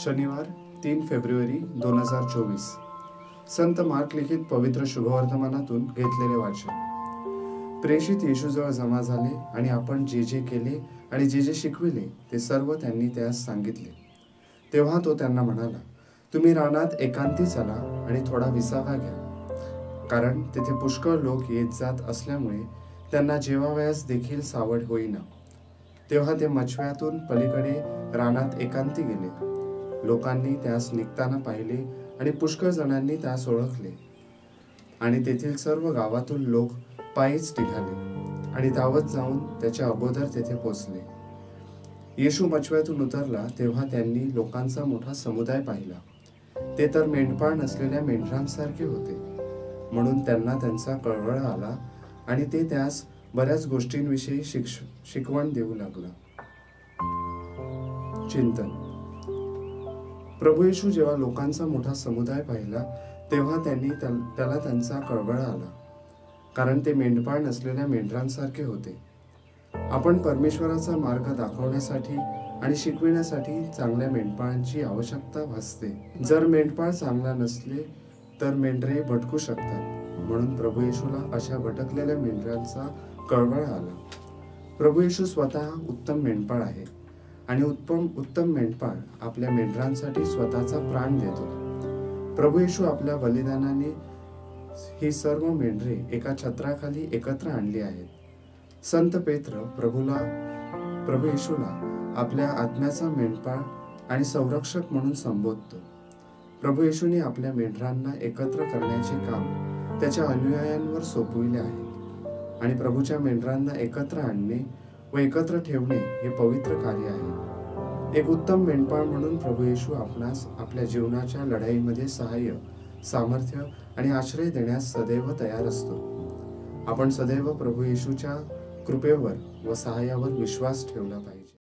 शनिवार 3 फेब्रुवारी 2024 संत मार्क लिखित पवित्र शुभवर्तमानातून घेतलेले वाचन। प्रेषित येशूजवळ जमा झाले आणि आपण जे जे केले आणि जे जे शिकविले ते सर्व त्यांनी त्यास सांगितले। तेव्हा तो त्यांना म्हणाला, तुम्ही रानात एकांती चला आणि थोडा विसावा घ्या, कारण तेथे पुष्कळ लोक येत जात असल्यामुळे त्यांना जेवावयास देखील सावड होईना। तेव्हा ते मछव्यातून पलीकडे रानात एकांती गेले। लोकांनी त्यास निघताना पाहिले आणि पुष्कळ जणांनी त्यास ओळखले आणि तेथील सर्व गावातून लोक पायीच निघाले आणि धावत जाऊन त्याच्या अगोदर तेथे पोचले। येशू मछव्यातून उतरला तेव्हा त्यांनी लोकांचा मोठा समुदाय पाहिला। ते तर मेंढपाळ नसलेल्या मेंढरांसारखे होते, म्हणून त्यांना त्यांचा कळवळ आला आणि ते त्यास बऱ्याच गोष्टींविषयी शिकवण देऊ लागला। चिंतन। प्रभू येशू जेव्हा लोकांचा मोठा समुदाय पाहिला तेव्हा त्यांनी त्याला त्यांचा कळवळ आला, कारण ते मेंढपाळ नसलेल्या मेंढरांसारखे होते। आपण परमेश्वराचा मार्ग दाखवण्यासाठी आणि शिकविण्यासाठी चांगल्या मेंढपाळांची आवश्यकता भासते। जर मेंढपाळ चांगला नसले तर मेंढरे भटकू शकतात, म्हणून प्रभू येशूला अशा भटकलेल्या मेंढरांचा कळवळ आला। प्रभू येशू स्वतः उत्तम मेंढपाळ आहे आणि उत्तम मेंढपाळ आपल्या मेंढरांसाठी स्वतःचा प्राण देतो। प्रभू येशू आपल्या बलिदानाने ही सर्व मेंढरे एका छत्राखाली एकत्र आणली आहेत। संत पेत्र प्रभू येशूला आपल्या आत्म्याचा मेंढपाळ आणि संरक्षक म्हणून संबोधतो। प्रभू येशूने आपल्या मेंढरांना एकत्र करण्याचे काम त्याच्या अनुयायांवर सोपविले आहे आणि प्रभूच्या मेंढरांना एकत्र आणणे व एकत्र ठेवणे हे पवित्र कार्य आहे। एक उत्तम मेंढपाळ म्हणून प्रभू येशू आपणास आपल्या जीवनाच्या लढाईमध्ये सहाय्य, सामर्थ्य आणि आश्रय देण्यास सदैव तयार असतो। आपण सदैव प्रभू येशूच्या कृपेवर व सहाय्यावर विश्वास ठेवला पाहिजे।